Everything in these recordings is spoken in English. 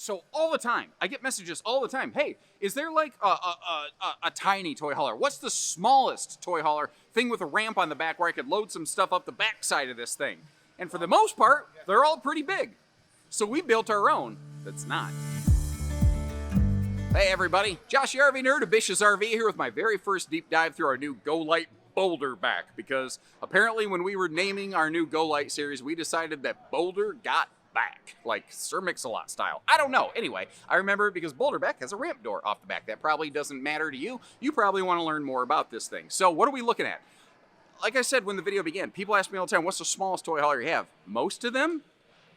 So all the time, I get messages all the time. Hey, is there like a tiny toy hauler? What's the smallest toy hauler thing with a ramp on the back where I could load some stuff up the backside of this thing? And for the most part, they're all pretty big. So we built our own that's not. Hey everybody, Josh the RV Nerd of Bish's RV here with my very first deep dive through our new Lite Boulderback, because apparently when we were naming our new Lite series, we decided that Boulder got back, like Sir Mix-a-Lot style. I don't know. Anyway, I remember it because Boulderback has a ramp door off the back. That probably doesn't matter to you. You probably want to learn more about this thing. So what are we looking at? Like I said when the video began, people ask me all the time, what's the smallest toy hauler you have? Most of them,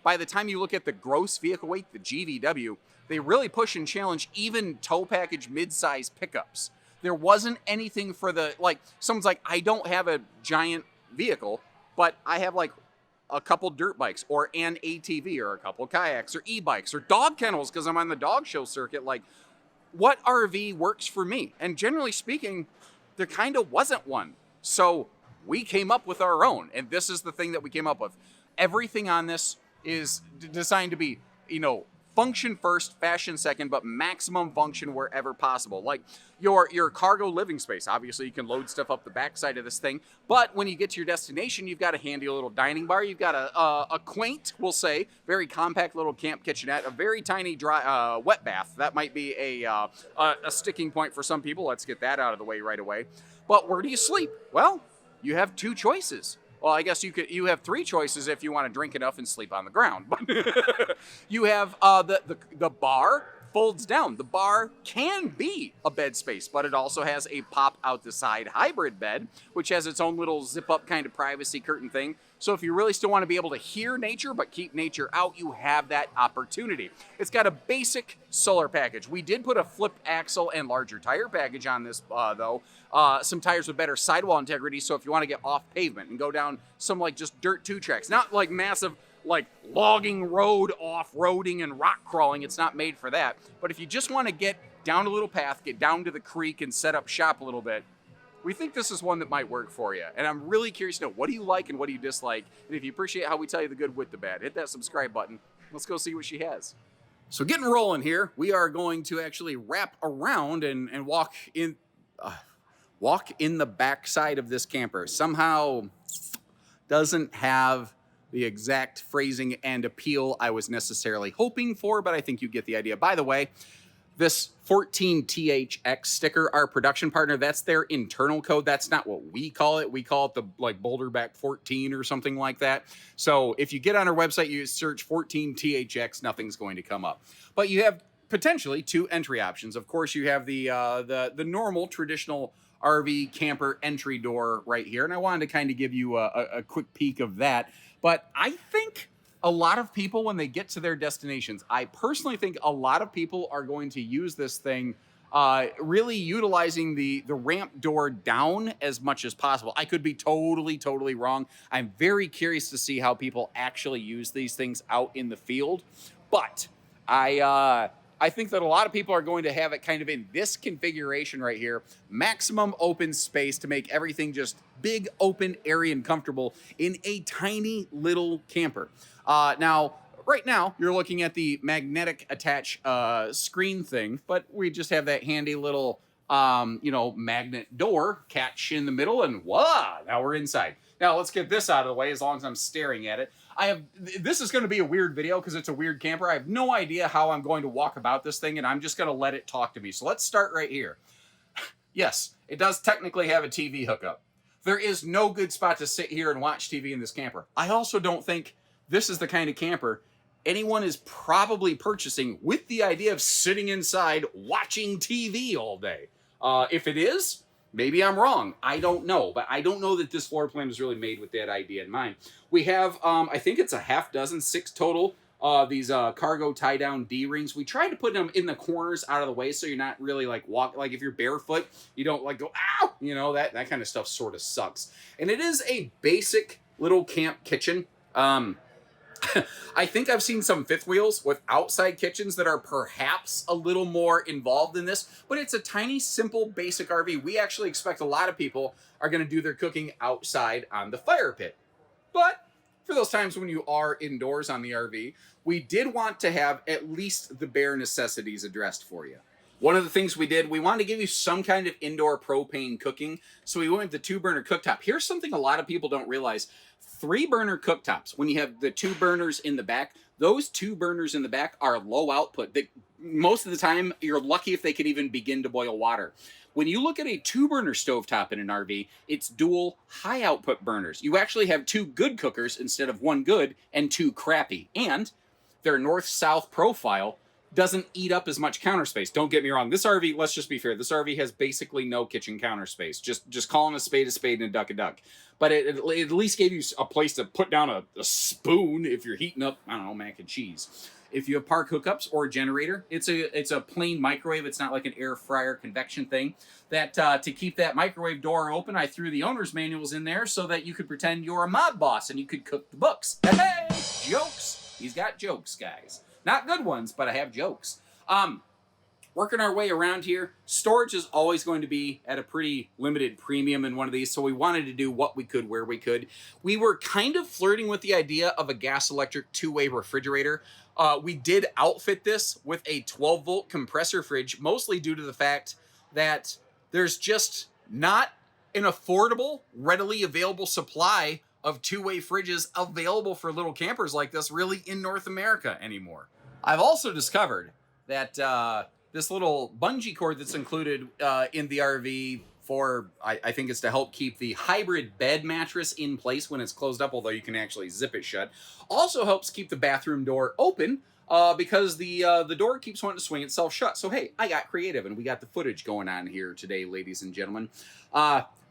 by the time you look at the gross vehicle weight, the GVW, they really push and challenge even tow package mid-size pickups. There wasn't anything for the, like, someone's like, I don't have a giant vehicle, but I have like a couple dirt bikes or an ATV or a couple kayaks or e-bikes or dog kennels because I'm on the dog show circuit. Like, what RV works for me? And generally speaking, there kind of wasn't one. So we came up with our own, and this is the thing that we came up with. Everything on this is designed to be, you know, function first, fashion second, but maximum function wherever possible. Like your cargo living space. Obviously, you can load stuff up the backside of this thing, but when you get to your destination, you've got a handy little dining bar. You've got a quaint, we'll say, very compact little camp kitchenette, a very tiny dry wet bath. That might be a sticking point for some people. Let's get that out of the way right away. But where do you sleep? Well, you have two choices. Well, I guess you have three choices if you want to drink enough and sleep on the ground. But you have the bar folds down. The bar can be a bed space, but it also has a pop out the side hybrid bed, which has its own little zip up kind of privacy curtain thing. So if you really still want to be able to hear nature but keep nature out, you have that opportunity. It's got a basic solar package. We did put a flipped axle and larger tire package on this though. Some tires with better sidewall integrity, so if you want to get off pavement and go down some like just dirt 2 tracks, not like massive like logging road off-roading and rock crawling, it's not made for that. But if you just want to get down a little path, get down to the creek and set up shop a little bit, we think this is one that might work for you. And I'm really curious to know, what do you like and what do you dislike? And if you appreciate how we tell you the good with the bad, hit that subscribe button. Let's go see what she has. So getting rolling here, we are going to actually wrap around and walk in the back side of this camper. Somehow doesn't have the exact phrasing and appeal I was necessarily hoping for, but I think you get the idea. By the way, this 14THX sticker, our production partner, that's their internal code. That's not what we call it. We call it the like Boulderback 14 or something like that. So if you get on our website, you search 14THX, nothing's going to come up. But you have potentially 2 entry options. Of course, you have the normal traditional RV camper entry door right here. And I wanted to kind of give you a quick peek of that. But I think a lot of people, when they get to their destinations, I personally think a lot of people are going to use this thing really utilizing the ramp door down as much as possible. I could be totally wrong. I'm very curious to see how people actually use these things out in the field. But I think that a lot of people are going to have it kind of in this configuration right here. Maximum open space to make everything just big, open, airy, and comfortable in a tiny little camper. Now, right now, you're looking at the magnetic attach screen thing, but we just have that handy little, magnet door catch in the middle, and voila, now we're inside. Now, let's get this out of the way as long as I'm staring at it. This is going to be a weird video because it's a weird camper. I have no idea how I'm going to walk about this thing, and I'm just going to let it talk to me. So let's start right here. Yes, it does technically have a TV hookup. There is no good spot to sit here and watch TV in this camper. I also don't think this is the kind of camper anyone is probably purchasing with the idea of sitting inside watching TV all day. If it is, maybe I'm wrong. I don't know. But I don't know that this floor plan is really made with that idea in mind. We have, I think it's a half dozen, 6 total, these cargo tie-down D-rings. We tried to put them in the corners out of the way so you're not really like like if you're barefoot, you don't like go, ow! You know, that kind of stuff sort of sucks. And it is a basic little camp kitchen. I think I've seen some fifth wheels with outside kitchens that are perhaps a little more involved in this, but it's a tiny, simple, basic RV. We actually expect a lot of people are going to do their cooking outside on the fire pit. But for those times when you are indoors on the RV, we did want to have at least the bare necessities addressed for you. One of the things we did, we wanted to give you some kind of indoor propane cooking, so we went with the 2-burner cooktop. Here's something a lot of people don't realize. 3-burner cooktops, when you have the 2 burners in the back, those 2 burners in the back are low output. Most of the time, you're lucky if they can even begin to boil water. When you look at a 2-burner stovetop in an RV, it's dual high output burners. You actually have 2 good cookers instead of 1 good and 2 crappy. And their north-south profile doesn't eat up as much counter space. Don't get me wrong. This RV, let's just be fair, this RV has basically no kitchen counter space. Just calling a spade and a duck a duck. But it at least gave you a place to put down a spoon if you're heating up, I don't know, mac and cheese. If you have park hookups or a generator, it's a plain microwave. It's not like an air fryer convection thing. That to keep that microwave door open, I threw the owner's manuals in there so that you could pretend you're a mob boss and you could cook the books. Hey, jokes. He's got jokes, guys. Not good ones, but I have jokes. Working our way around here, storage is always going to be at a pretty limited premium in one of these, so we wanted to do what we could where we could. We were kind of flirting with the idea of a gas-electric 2-way refrigerator. We did outfit this with a 12-volt compressor fridge, mostly due to the fact that there's just not an affordable, readily available supply of 2-way fridges available for little campers like this really in North America anymore. I've also discovered that this little bungee cord that's included in the RV for, I think it's to help keep the hybrid bed mattress in place when it's closed up, although you can actually zip it shut, also helps keep the bathroom door open because the door keeps wanting to swing itself shut. So, hey, I got creative, and we got the footage going on here today, ladies and gentlemen.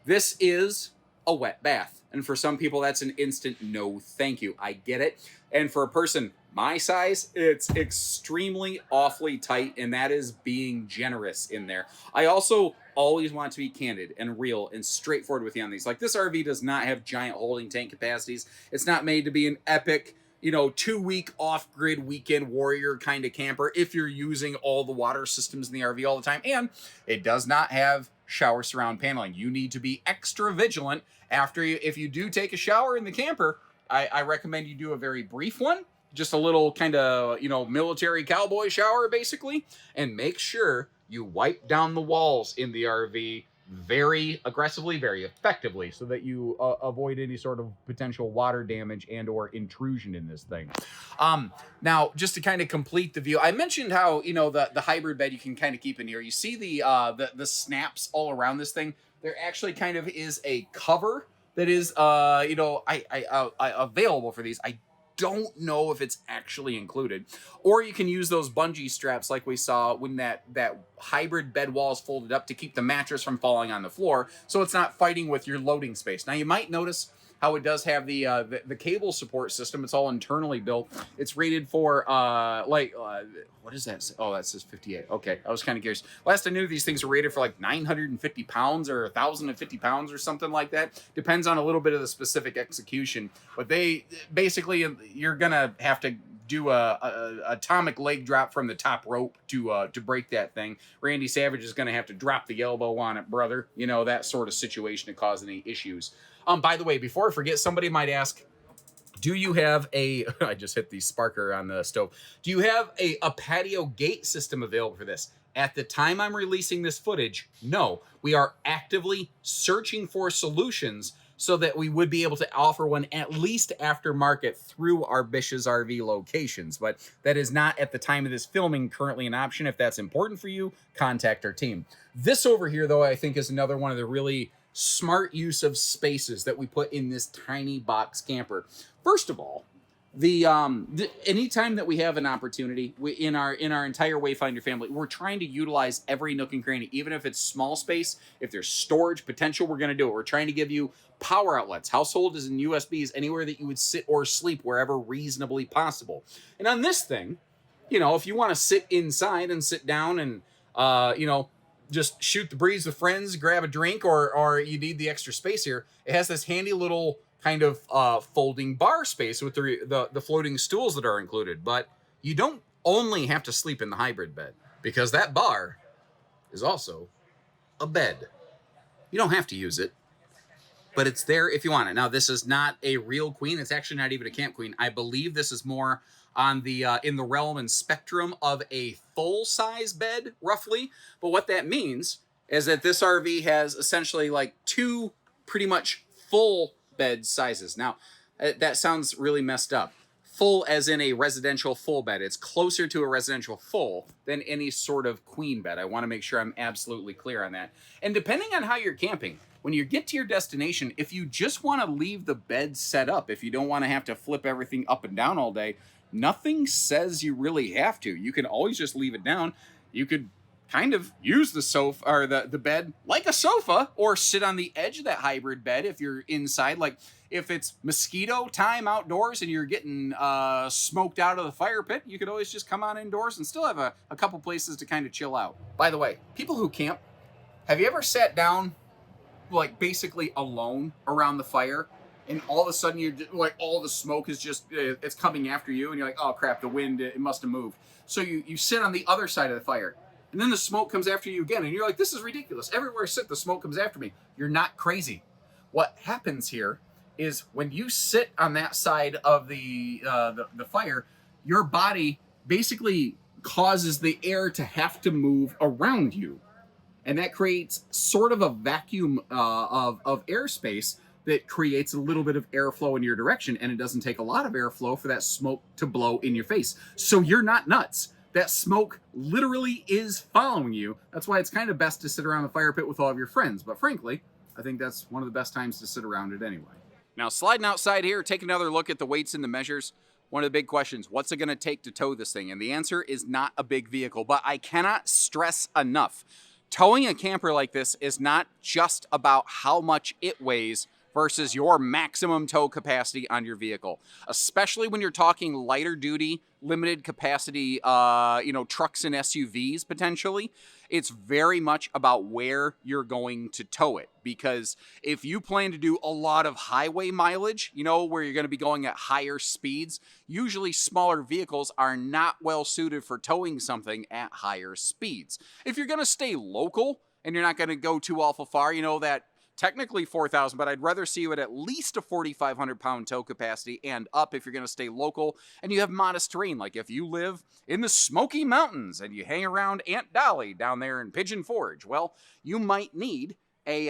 This is a wet bath, and for some people, that's an instant no thank you. I get it. And for a person my size, it's extremely awfully tight, and that is being generous in there. I also always want to be candid and real and straightforward with you on these. Like, this RV does not have giant holding tank capacities. It's not made to be an epic, 2-week off-grid weekend warrior kind of camper if you're using all the water systems in the RV all the time. And it does not have shower surround paneling. You need to be extra vigilant if you do take a shower in the camper. I recommend you do a very brief one. Just a little kind of, military cowboy shower, basically. And make sure you wipe down the walls in the RV very aggressively, very effectively, so that you avoid any sort of potential water damage and or intrusion in this thing. Now, just to kind of complete the view, I mentioned how, the hybrid bed you can kind of keep in here. You see the snaps all around this thing. There actually kind of is a cover that is, available for these. I don't know if it's actually included, or you can use those bungee straps like we saw when that hybrid bed wall is folded up to keep the mattress from falling on the floor, so it's not fighting with your loading space. Now, you might notice how it does have the cable support system. It's all internally built. It's rated for what does that say? Oh, that says 58. Okay, I was kind of curious. Last I knew, these things were rated for like 950 pounds or 1,050 pounds or something like that. Depends on a little bit of the specific execution. But they basically, you're gonna have to do a atomic leg drop from the top rope to break that thing. Randy Savage is gonna have to drop the elbow on it, brother. That sort of situation to cause any issues. By the way, before I forget, somebody might ask, do you have I just hit the sparker on the stove. Do you have a patio gate system available for this? At the time I'm releasing this footage, no. We are actively searching for solutions so that we would be able to offer one at least aftermarket through our Bish's RV locations. But that is not, at the time of this filming, currently an option. If that's important for you, contact our team. This over here, though, I think is another one of the really smart use of spaces that we put in this tiny box camper. First of all, anytime that we have an opportunity in our entire Wayfinder family, we're trying to utilize every nook and cranny, even if it's small space. If there's storage potential, we're going to do it. We're trying to give you power outlets, households and USBs, anywhere that you would sit or sleep, wherever reasonably possible. And on this thing, if you want to sit inside and sit down and just shoot the breeze with friends, grab a drink, or you need the extra space here, it has this handy little kind of folding bar space with the floating stools that are included. But you don't only have to sleep in the hybrid bed, because that bar is also a bed. You don't have to use it, but it's there if you want it. Now, this is not a real queen. It's actually not even a camp queen. I believe this is more on the in the realm and spectrum of a full-size bed, roughly. But what that means is that this RV has essentially like two pretty much full bed sizes. Now, that sounds really messed up. Full as in a residential full bed. It's closer to a residential full than any sort of queen bed. I want to make sure I'm absolutely clear on that. And depending on how you're camping, when you get to your destination, if you just want to leave the bed set up, if you don't want to have to flip everything up and down all day, nothing says you really have to. You can always just leave it down. You could kind of use the sofa or the bed like a sofa, or sit on the edge of that hybrid bed if you're inside. Like if it's mosquito time outdoors and you're getting smoked out of the fire pit, you could always just come on indoors and still have a couple places to kind of chill out. By the way, people who camp, have you ever sat down like basically alone around the fire, and all of a sudden you're like, all the smoke is just it's coming after you, and you're like, oh crap, the wind, it must have moved. So you sit on the other side of the fire, and then the smoke comes after you again, and you're like, this is ridiculous. Everywhere I sit, the smoke comes after me. You're not crazy. What happens here is when you sit on that side of the fire, your body basically causes the air to have to move around you. And that creates sort of a vacuum of airspace that creates a little bit of airflow in your direction, and it doesn't take a lot of airflow for that smoke to blow in your face. So you're not nuts. That smoke literally is following you. That's why it's kind of best to sit around the fire pit with all of your friends. But frankly, I think that's one of the best times to sit around it anyway. Now, sliding outside here, take another look at the weights and the measures. One of the big questions, what's it going to take to tow this thing? And the answer is not a big vehicle, but I cannot stress enough. Towing a camper like this is not just about how much it weighs versus your maximum tow capacity on your vehicle, especially when you're talking lighter duty, limited capacity, trucks and SUVs potentially. It's very much about where you're going to tow it, because if you plan to do a lot of highway mileage, where you're going to be going at higher speeds, usually smaller vehicles are not well suited for towing something at higher speeds. If you're going to stay local and you're not going to go too awful far, that technically 4,000, but I'd rather see you at least a 4,500 pound tow capacity and up if you're going to stay local and you have modest terrain. Like if you live in the Smoky Mountains and you hang around Aunt Dolly down there in Pigeon Forge, well, you might need a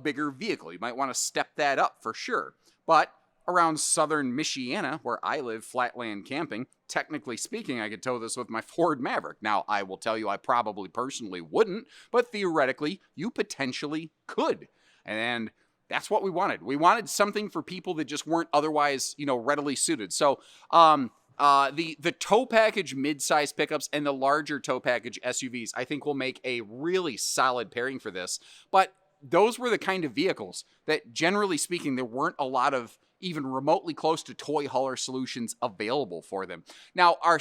bigger vehicle. You might want to step that up for sure. But around southern Michiana, where I live, flatland camping, technically speaking, I could tow this with my Ford Maverick. Now, I will tell you I probably personally wouldn't, but theoretically, you potentially could. And that's what we wanted. We wanted something for people that just weren't otherwise, readily suited. So, the tow package mid-size pickups and the larger tow package SUVs, I think will make a really solid pairing for this. But those were the kind of vehicles that, generally speaking, there weren't a lot of even remotely close to toy hauler solutions available for them. Now, our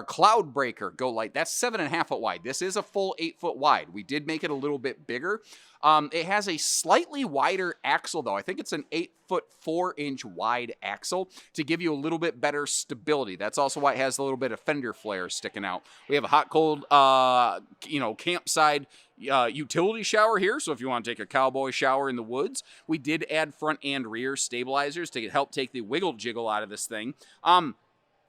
Cloud Breaker Go Lite, that's 7.5 foot wide. This is a full 8 foot wide. We did make it a little bit bigger. It has a slightly wider axle, though. I think it's an 8 foot 4 inch wide axle to give you a little bit better stability. That's also why it has a little bit of fender flare sticking out. We have a hot cold, campside utility shower here. So if you want to take a cowboy shower in the woods, we did add front and rear stabilizers to help take the wiggle jiggle out of this thing. And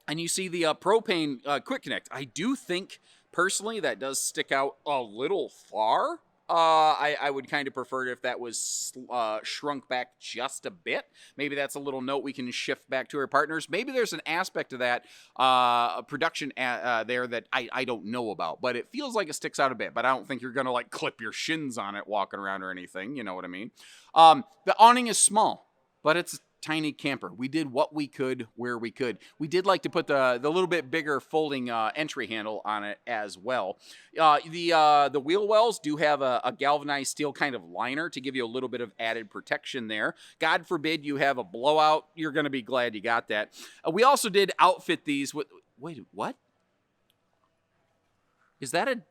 you see the propane quick connect. I do think personally that does stick out a little far. I would kind of prefer it if that was shrunk back just a bit. Maybe that's a little note we can shift back to our partners. Maybe there's an aspect of that production there that I don't know about, but it feels like it sticks out a bit. But I don't think you're going to like clip your shins on it walking around or anything. You know what I mean? The awning is small, but it's tiny camper. We did what we could where we could. We did like to put the little bit bigger folding entry handle on it as well. The wheel wells do have a galvanized steel kind of liner to give you a little bit of added protection there. God forbid you have a blowout. You're going to be glad you got that. We also did outfit these with... Wait, what? Is that a...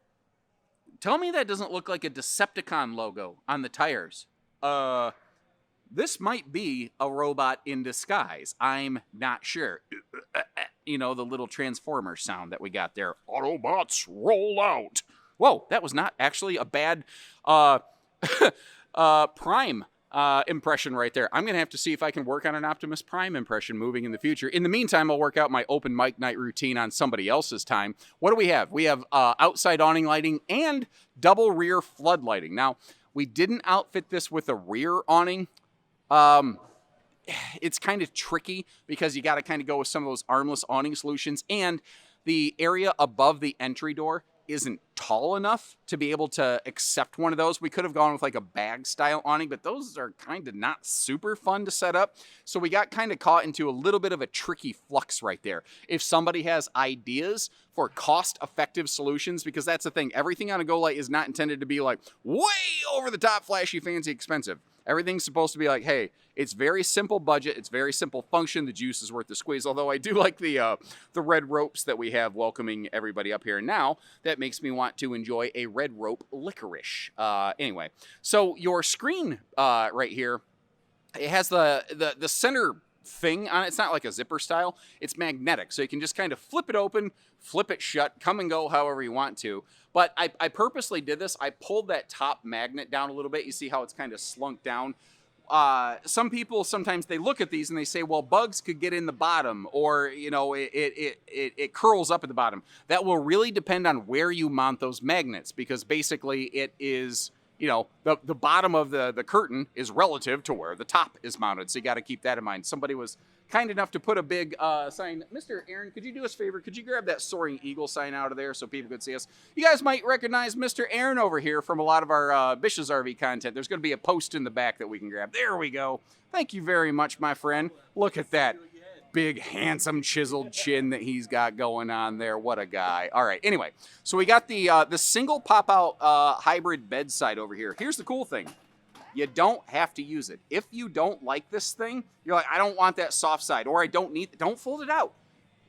Tell me that doesn't look like a Decepticon logo on the tires. This might be a robot in disguise. I'm not sure. The little Transformer sound that we got there. Autobots roll out. Whoa, that was not actually a bad Prime impression right there. I'm going to have to see if I can work on an Optimus Prime impression moving in the future. In the meantime, I'll work out my open mic night routine on somebody else's time. What do we have? We have outside awning lighting and double rear flood lighting. Now, we didn't outfit this with a rear awning. It's kind of tricky because you got to kind of go with some of those armless awning solutions, and the area above the entry door isn't tall enough to be able to accept one of those. We could have gone with like a bag style awning, but those are kind of not super fun to set up. So we got kind of caught into a little bit of a tricky flux right there. If somebody has ideas for cost effective solutions, because that's the thing, everything on a Go Light is not intended to be like way over the top, flashy, fancy, expensive. Everything's supposed to be like, hey, it's very simple budget, it's very simple function, the juice is worth the squeeze. Although I do like the red ropes that we have welcoming everybody up here now. That makes me want to enjoy a red rope licorice. Anyway, so your screen right here, it has the center thing on it. It's not like a zipper style, it's magnetic, so you can just kind of flip it open, flip it shut, come and go however you want to. But I purposely did this. I pulled that top magnet down a little bit. You see how it's kind of slunk down. Some people, sometimes they look at these and they say, well, bugs could get in the bottom, or, you know, it curls up at the bottom. That will really depend on where you mount those magnets, because basically it is, you know, the bottom of the curtain is relative to where the top is mounted. So you got to keep that in mind. Somebody was kind enough to put a big sign. Mr. Aaron, could you do us a favor? Could you grab that soaring eagle sign out of there so people could see us? You guys might recognize Mr. Aaron over here from a lot of our Bish's RV content. There's going to be a post in the back that we can grab. There we go. Thank you very much, my friend. Look at that big, handsome, chiseled chin that he's got going on there. What a guy. All right, anyway, so we got the single pop-out hybrid bedside over here. Here's the cool thing. You don't have to use it. If you don't like this thing, you're like, I don't want that soft side, or I don't need, don't fold it out.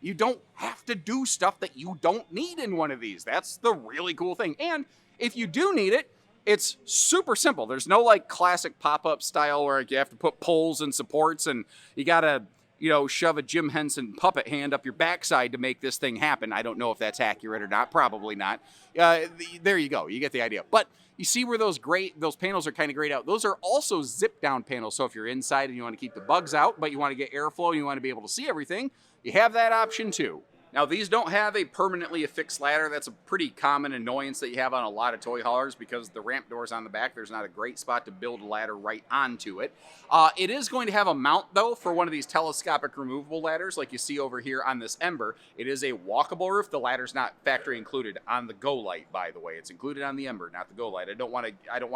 You don't have to do stuff that you don't need in one of these. That's the really cool thing. And if you do need it, it's super simple. There's no like classic pop-up style where you have to put poles and supports and you gotta, you know, shove a Jim Henson puppet hand up your backside to make this thing happen. I don't know if that's accurate or not. Probably not. There you go. You get the idea. But you see where those panels are kind of grayed out. Those are also zip down panels. So if you're inside and you want to keep the bugs out, but you want to get airflow and you want to be able to see everything, you have that option too. Now, these don't have a permanently affixed ladder. That's a pretty common annoyance that you have on a lot of toy haulers, because the ramp door's on the back. There's not a great spot to build a ladder right onto it. It is going to have a mount, though, for one of these telescopic removable ladders like you see over here on this Ember. It is a walkable roof. The ladder's not factory included on the Go Light, by the way. It's included on the Ember, not the Go Light. I don't want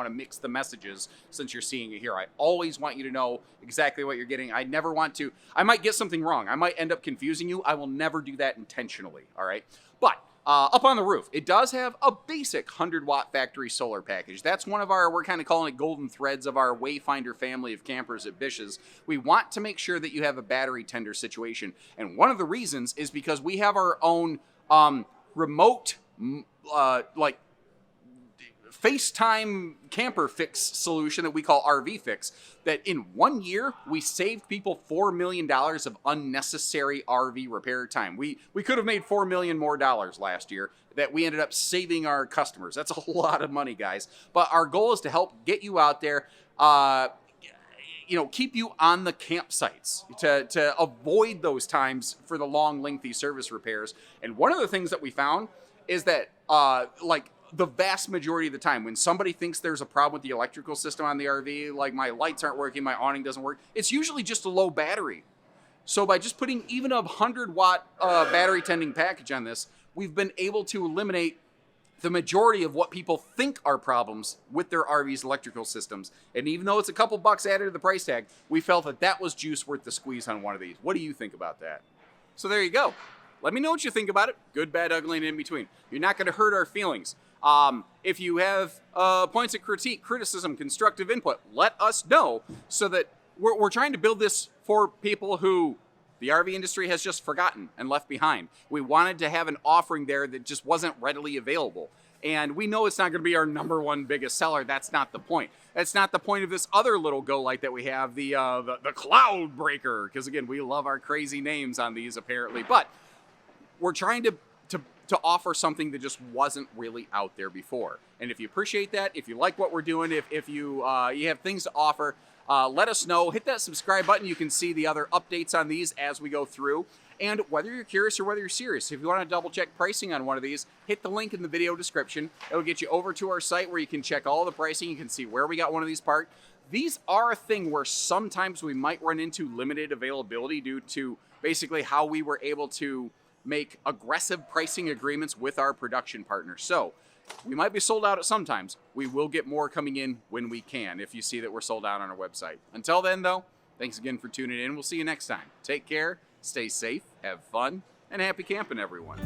to mix the messages since you're seeing it here. I always want you to know exactly what you're getting. I never want to. I might get something wrong. I might end up confusing you. I will never do that intentionally, all right? But up on the roof, it does have a basic 100-watt factory solar package. That's one of our, we're kind of calling it golden threads of our Wayfinder family of campers at Bish's. We want to make sure that you have a battery tender situation. And one of the reasons is because we have our own remote, like, FaceTime camper fix solution that we call RV Fix, that in 1 year, we saved people $4 million of unnecessary RV repair time. We could have made $4 million more last year that we ended up saving our customers. That's a lot of money, guys. But our goal is to help get you out there, you know, keep you on the campsites to avoid those times for the long, lengthy service repairs. And one of the things that we found is that, like, the vast majority of the time, when somebody thinks there's a problem with the electrical system on the RV, like my lights aren't working, my awning doesn't work, it's usually just a low battery. So by just putting even a 100-watt battery tending package on this, we've been able to eliminate the majority of what people think are problems with their RV's electrical systems. And even though it's a couple bucks added to the price tag, we felt that that was juice worth the squeeze on one of these. What do you think about that? So there you go. Let me know what you think about it. Good, bad, ugly, and in between. You're not going to hurt our feelings. If you have points of critique, criticism, constructive input, let us know, so that we're trying to build this for people who the RV industry has just forgotten and left behind. We wanted to have an offering there that just wasn't readily available. And we know it's not going to be our #1 biggest seller. That's not the point. That's not the point of this other little Go Light that we have, the Cloud Breaker. Because again, we love our crazy names on these apparently. But we're trying to to offer something that just wasn't really out there before. And if you appreciate that, if you like what we're doing, if you you have things to offer, let us know. Hit that subscribe button. You can see the other updates on these as we go through. And whether you're curious or whether you're serious, if you want to double check pricing on one of these, hit the link in the video description. It'll get you over to our site where you can check all the pricing. You can see where we got one of these parked. These are a thing where sometimes we might run into limited availability due to basically how we were able to make aggressive pricing agreements with our production partners. So we might be sold out at some times. We will get more coming in when we can if you see that we're sold out on our website. Until then, though, thanks again for tuning in. We'll see you next time. Take care, stay safe, have fun, and happy camping, everyone.